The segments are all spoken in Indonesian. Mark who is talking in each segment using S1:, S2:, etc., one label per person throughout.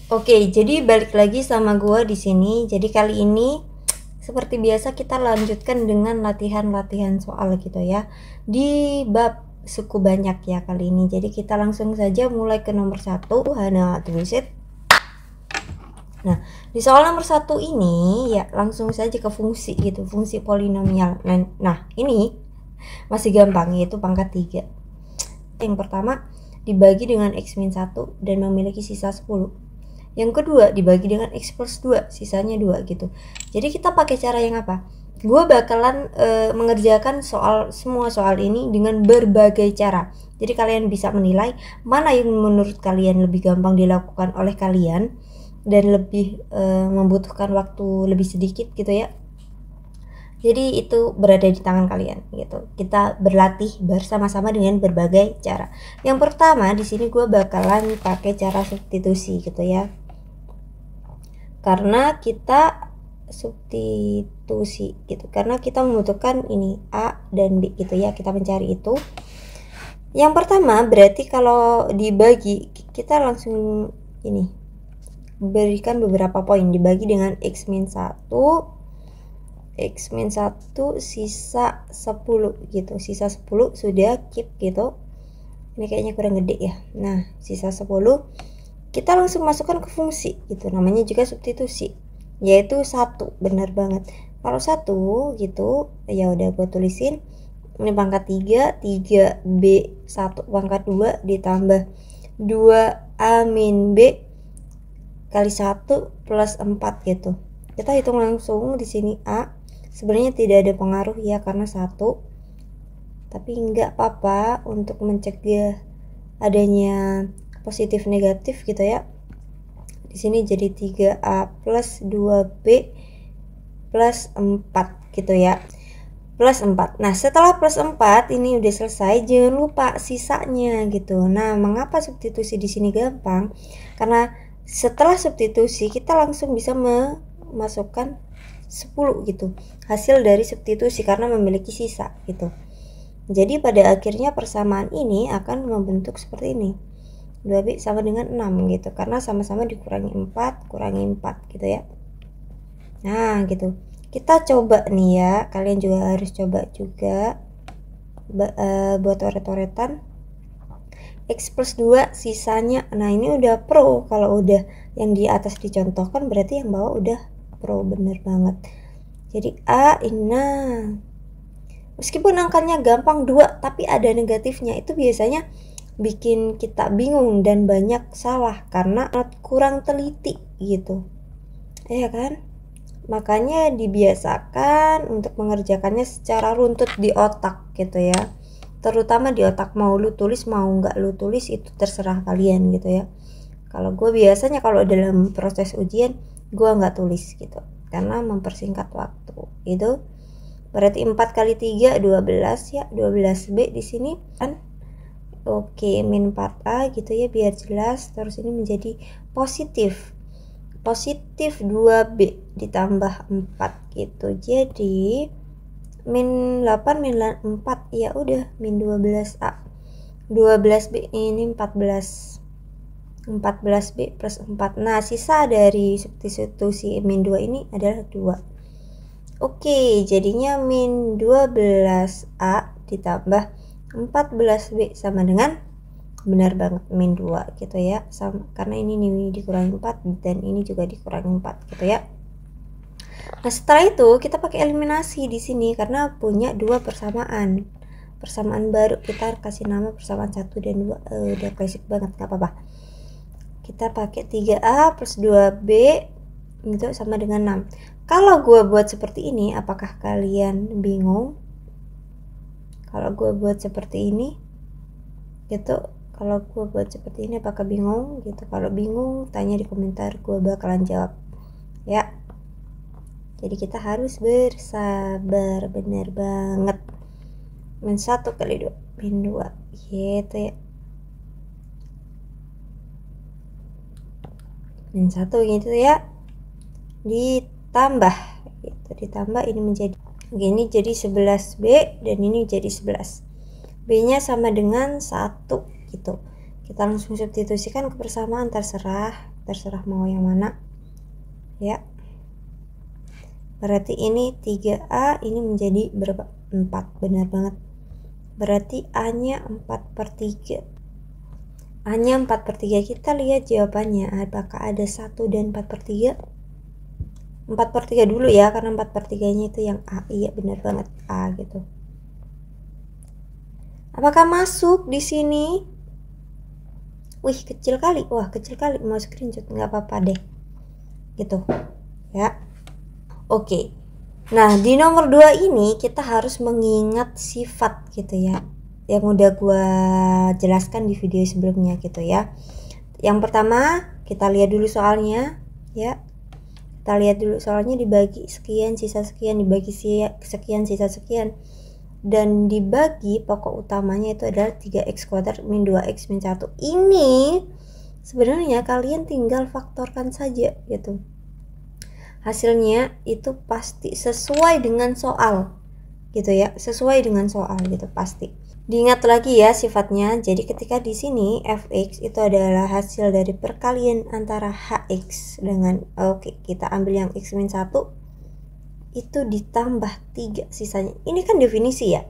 S1: Oke, jadi balik lagi sama gua di sini. Jadi kali ini seperti biasa kita lanjutkan dengan latihan-latihan soal gitu ya. Di bab suku banyak ya kali ini. Jadi kita langsung saja mulai ke nomor 1. Hana tulisit. Nah, di soal nomor 1 ini ya langsung saja ke fungsi gitu, fungsi polinomial. Nah, ini masih gampang yaitu pangkat 3. Yang pertama, dibagi dengan x-1 dan memiliki sisa 10. Yang kedua, dibagi dengan x plus 2, sisanya 2 gitu. Jadi kita pakai cara yang apa? Gue bakalan mengerjakan semua soal ini dengan berbagai cara. Jadi kalian bisa menilai mana yang menurut kalian lebih gampang dilakukan oleh kalian dan lebih membutuhkan waktu lebih sedikit gitu ya. Jadi itu berada di tangan kalian gitu. Kita berlatih bersama-sama dengan berbagai cara. Yang pertama di sini gue bakalan pakai cara substitusi gitu ya. Karena kita substitusi gitu. Karena kita membutuhkan ini A dan B gitu ya. Kita mencari itu. Yang pertama berarti kalau dibagi kita langsung ini berikan beberapa poin, dibagi dengan x-1 sisa 10 gitu. Sisa 10 sudah keep gitu. Ini kayaknya kurang gede ya. Nah, sisa 10 kita langsung masukkan ke fungsi gitu. Namanya juga substitusi. Yaitu 1, benar banget. Kalau 1 gitu, ya udah gue tulisin. Ini pangkat 3, 3B 1 pangkat 2 ditambah 2A min B kali 1 plus 4 gitu. Kita hitung langsung di sini A. Sebenarnya tidak ada pengaruh ya karena 1. Tapi enggak apa-apa untuk mencegah adanya positif negatif gitu ya. Di sini jadi 3A plus 2B plus 4 gitu ya. Plus 4. Nah, setelah plus 4 ini udah selesai, jangan lupa sisanya gitu. Nah, mengapa substitusi di sini gampang? Karena setelah substitusi kita langsung bisa memasukkan 10 gitu. Hasil dari substitusi karena memiliki sisa gitu. Jadi pada akhirnya persamaan ini akan membentuk seperti ini. 2B sama dengan 6 gitu. Karena sama-sama dikurangi 4, kurangi 4 gitu ya. Nah gitu. Kita coba nih ya. Kalian juga harus coba juga. Buat coret-coretan. X plus 2 sisanya. Nah ini udah pro. Kalau udah yang di atas dicontohkan berarti yang bawah udah pro. Bener banget. Jadi A ini nah. Meskipun angkanya gampang 2 tapi ada negatifnya. Itu biasanya bikin kita bingung dan banyak salah karena kurang teliti gitu ya kan. Makanya dibiasakan untuk mengerjakannya secara runtut di otak gitu ya, terutama di otak. Mau lu tulis mau nggak lu tulis itu terserah kalian gitu ya. Kalau gue biasanya kalau dalam proses ujian gue nggak tulis gitu karena mempersingkat waktu itu. Berarti 4 kali 3 12 ya, 12B di sini kan. Oke, min 4A gitu ya biar jelas. Terus ini menjadi positif 2B ditambah 4 gitu. Jadi min 8 min 4 ya udah min 12A. 12B ini 14B plus 4. Nah, sisa dari substitusi min 2 ini adalah 2. Oke, jadinya min 12A ditambah 14B sama dengan benar banget min 2 gitu ya. Sama, karena ini dikurangi 4 dan ini juga dikurangi 4 gitu ya. Nah, setelah itu kita pakai eliminasi di sini karena punya dua persamaan baru. Kita kasih nama persamaan 1 dan 2. Udah klasik banget, gak apa-apa. Kita pakai 3A plus 2B itu sama dengan 6. Kalau gue buat seperti ini, apakah kalian bingung? Kalau gue buat seperti ini gitu, kalau gue buat seperti ini apakah bingung gitu? Kalau bingung tanya di komentar, gue bakalan jawab ya. Jadi kita harus bersabar, bener banget. Min 1 kali 2 min 2 gitu ya. Min 1 gitu ya, ditambah gitu, ditambah ini menjadi gini, jadi 11B dan ini jadi 11. B nya sama dengan 1 gitu. Kita langsung substitusikan ke persamaan, terserah terserah mau yang mana ya. Berarti ini 3A, ini menjadi berapa? 4, benar banget. Berarti A nya 4/3. A nya 4/3. Kita lihat jawabannya, apakah ada 1 dan 4/3? 4/3 dulu ya, karena 4/3 nya itu yang A. Iya benar banget, A gitu. Apakah masuk di sini? Wih, kecil kali. Wah, kecil kali. Mau screenshot nggak apa-apa deh. Gitu. Ya. Oke. Nah, di nomor 2 ini kita harus mengingat sifat gitu ya. Yang udah gua jelaskan di video sebelumnya gitu ya. Yang pertama, kita lihat dulu soalnya ya. Kita lihat dulu soalnya, dibagi sekian sisa sekian, dibagi sekian sisa sekian. Dan dibagi pokok utamanya itu adalah 3x² min 2x min 1. Ini sebenarnya kalian tinggal faktorkan saja gitu. Hasilnya itu pasti sesuai dengan soal gitu ya, sesuai dengan soal gitu pasti. Diingat lagi ya sifatnya. Jadi ketika di sini fx itu adalah hasil dari perkalian antara hx dengan kita ambil yang x min 1 itu ditambah 3 sisanya. Ini kan definisi ya,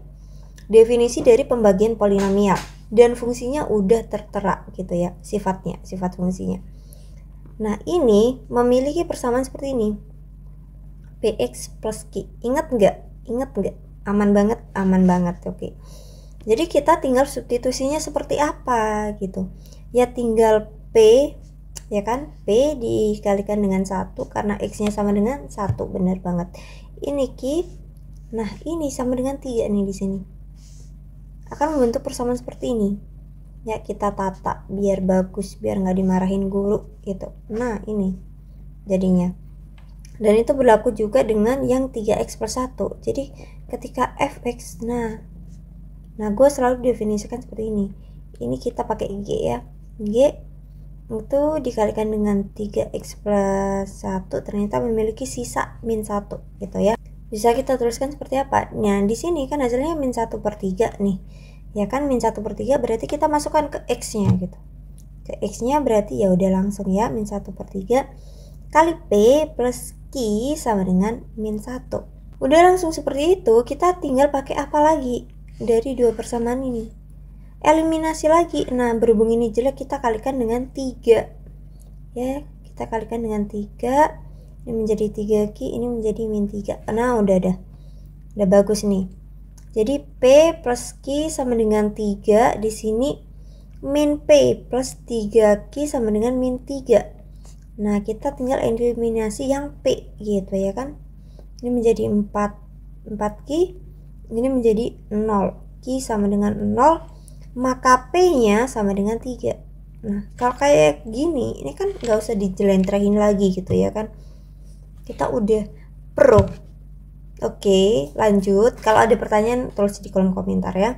S1: definisi dari pembagian polinomial, dan fungsinya udah tertera gitu ya, sifatnya, sifat fungsinya. Nah ini memiliki persamaan seperti ini, px plus q. Ingat nggak? Aman banget. Oke. Jadi kita tinggal substitusinya seperti apa gitu ya, tinggal p ya kan, P dikalikan dengan 1 karena X nya sama dengan 1, benar banget. Ini Q, nah ini sama dengan 3 nih, di sini akan membentuk persamaan seperti ini ya. Kita tata biar bagus, biar nggak dimarahin guru gitu. Nah ini jadinya, dan itu berlaku juga dengan yang 3x plus 1. Jadi ketika fx, nah gue selalu definisikan seperti ini kita pakai G ya, G itu dikalikan dengan 3x plus 1 ternyata memiliki sisa min 1 gitu ya. Bisa kita tuliskan seperti apa? Nah di sini kan hasilnya min 1/3 nih ya kan, min 1/3 berarti kita masukkan ke x nya gitu, ke x nya berarti ya udah langsung ya, min 1/3 kali p plus q sama dengan min 1. Udah langsung seperti itu. Kita tinggal pakai apa lagi dari dua persamaan ini? Eliminasi lagi. Nah berhubung ini jelek, kita kalikan dengan 3 ya, kita kalikan dengan 3, ini menjadi 3q, ini menjadi min 3. Nah udah bagus nih. Jadi p plus q sama dengan 3, di sini min p plus 3q sama dengan min 3. Nah kita tinggal eliminasi yang p gitu ya kan, ini menjadi 4q, ini menjadi 0, q sama dengan 0, maka P-nya sama dengan 3. Nah, kalau kayak gini, ini kan nggak usah dijelentrehin lagi gitu ya kan. Kita udah pro. Oke, lanjut. Kalau ada pertanyaan, tulis di kolom komentar ya.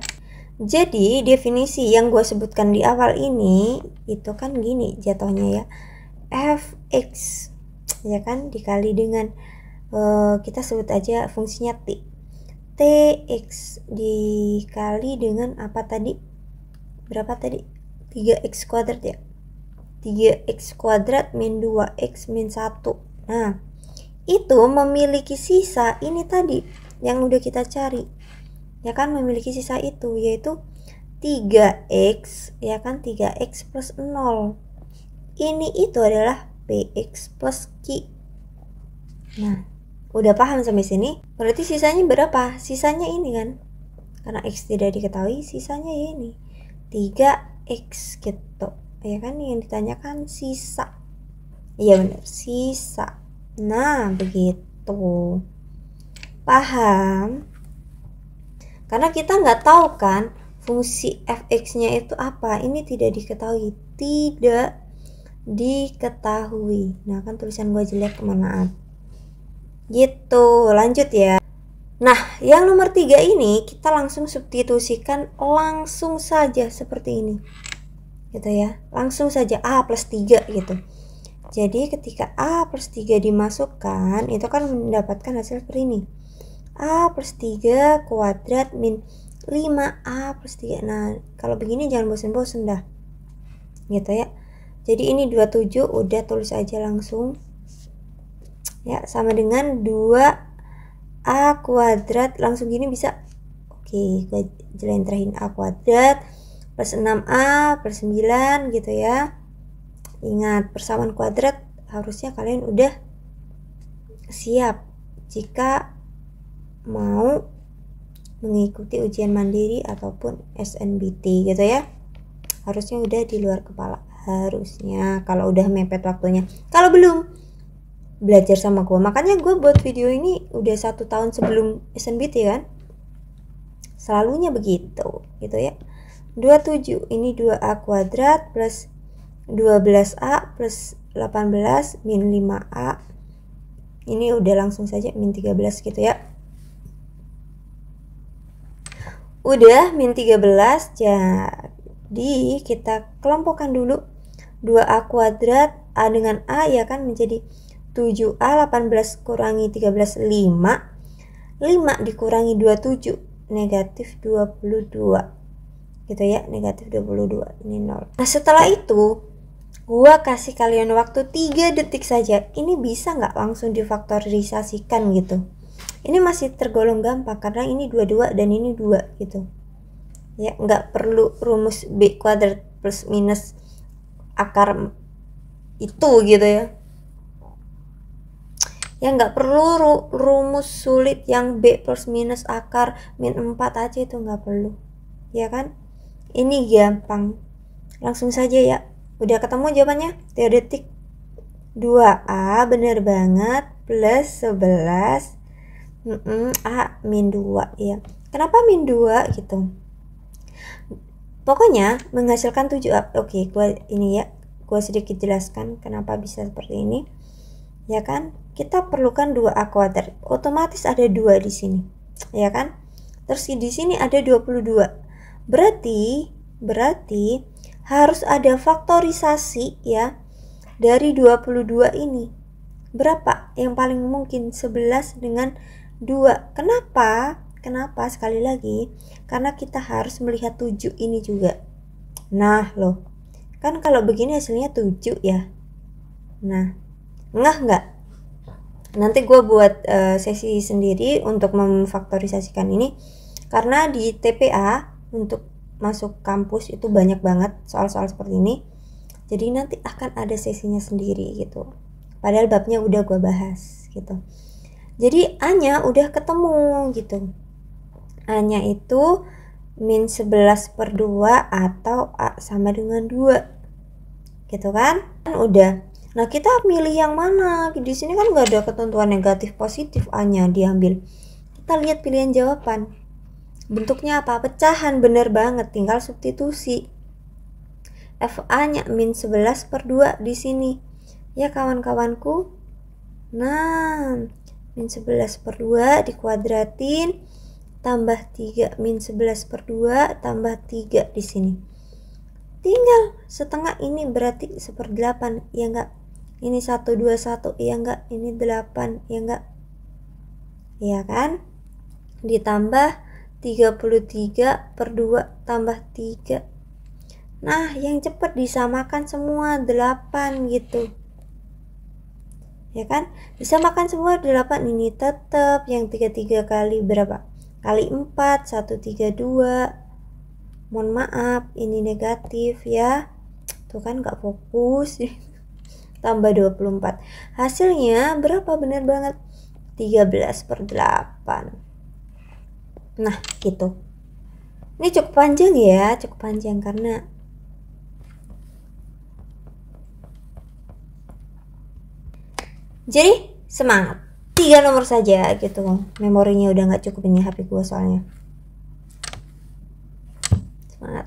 S1: Jadi, definisi yang gue sebutkan di awal ini, itu kan gini jatuhnya ya. Fx, ya kan, dikali dengan, kita sebut aja fungsinya T. Tx dikali dengan apa tadi? Berapa tadi? 3x² ya, 3x² min 2x min 1. Nah itu memiliki sisa ini tadi yang udah kita cari ya kan, memiliki sisa itu yaitu 3x ya kan, 3x plus 0. Ini itu adalah px plus q. Nah udah paham sampai sini? Berarti sisanya berapa? Sisanya ini kan, karena x tidak diketahui, sisanya ya ini 3x gitu ya kan, yang ditanyakan sisa. Iya benar, sisa. Nah begitu, paham? Karena kita nggak tahu kan fungsi fx nya itu apa, ini tidak diketahui. Nah kan tulisan gue jelek, maaf gitu. Lanjut ya. Nah, yang nomor 3 ini kita langsung substitusikan langsung saja seperti ini. Gitu ya. Langsung saja A plus 3 gitu. Jadi ketika A plus 3 dimasukkan, itu kan mendapatkan hasil seperti ini. A plus 3 kuadrat min 5A plus 3. Nah, kalau begini jangan bosan-bosan dah. Gitu ya. Jadi ini 27, udah tulis aja langsung. Ya, sama dengan 2A kuadrat, langsung gini bisa. Oke, gue jelentrehin A kuadrat plus 6A plus 9 gitu ya. Ingat, persamaan kuadrat harusnya kalian udah siap jika mau mengikuti ujian mandiri ataupun SNBT gitu ya. Harusnya udah di luar kepala, harusnya kalau udah mepet waktunya. Kalau belum, belajar sama gue. Makanya gue buat video ini udah 1 tahun sebelum SNBT kan, selalunya begitu gitu ya. 27 ini 2A kuadrat plus 12A plus 18 min 5A, ini udah langsung saja min 13 gitu ya. Udah min 13, jadi kita kelompokkan dulu 2A kuadrat A dengan A ya kan, menjadi 7A 18 kurangi 13 5 dikurangi 27 negatif 22 gitu ya, negatif 22, ini 0. Nah setelah itu gua kasih kalian waktu 3 detik saja, ini bisa nggak langsung difaktorisasikan gitu. Ini masih tergolong gampang karena ini 22 dan ini 2 gitu ya, nggak perlu rumus B kuadrat plus minus akar itu gitu ya. Ya nggak perlu rumus sulit yang B plus minus akar min 4 aja, itu nggak perlu ya kan. Ini gampang, langsung saja ya. Udah ketemu jawabannya, 3 detik. 2A bener banget plus 11 A min 2 ya. Kenapa min 2 gitu? Pokoknya menghasilkan 7A. Oke, gua ini ya, gua sedikit jelaskan kenapa bisa seperti ini. Ya kan? Kita perlukan 2A kuadrat. Otomatis ada 2 di sini. Ya kan? Terus di sini ada 22. Berarti harus ada faktorisasi ya dari 22 ini. Berapa? Yang paling mungkin 11 dengan 2. Kenapa? Sekali lagi, karena kita harus melihat 7 ini juga. Nah loh, kan kalau begini hasilnya 7 ya. Nah, nggak? Nanti gue buat sesi sendiri untuk memfaktorisasikan ini, karena di TPA untuk masuk kampus itu banyak banget soal-soal seperti ini. Jadi nanti akan ada sesinya sendiri gitu. Padahal babnya udah gue bahas gitu. Jadi A-nya udah ketemu gitu. A-nya itu min 11 per 2 atau A sama dengan 2 gitu kan udah. Nah kita milih yang mana? Di sini kan nggak ada ketentuan negatif positif A-nya diambil. Kita lihat pilihan jawaban, bentuknya apa? Pecahan, bener banget, tinggal substitusi. FA-nya min 11 per 2 di sini ya kawan-kawanku. Nah min 11 per 2 dikuadratin tambah 3 min 11 per 2 tambah 3 di sini. Tinggal setengah, ini berarti 1/8 ya enggak? Ini 121 ya enggak? Ini 8 ya enggak? Ya kan? Ditambah 33 per 2 tambah 3. Nah, yang cepat disamakan semua 8 gitu. Ya kan? Disamakan semua 8, ini tetap yang 33 kali berapa? Kali 4, 132. Mohon maaf, ini negatif ya. Tuh kan gak fokus. Tambah 24. Hasilnya berapa? Bener banget. 13 per 8. Nah, gitu. Ini cukup panjang ya, cukup panjang karena jadi semangat. 3 nomor saja gitu, memorinya udah nggak cukup ini HP gua soalnya. Semangat.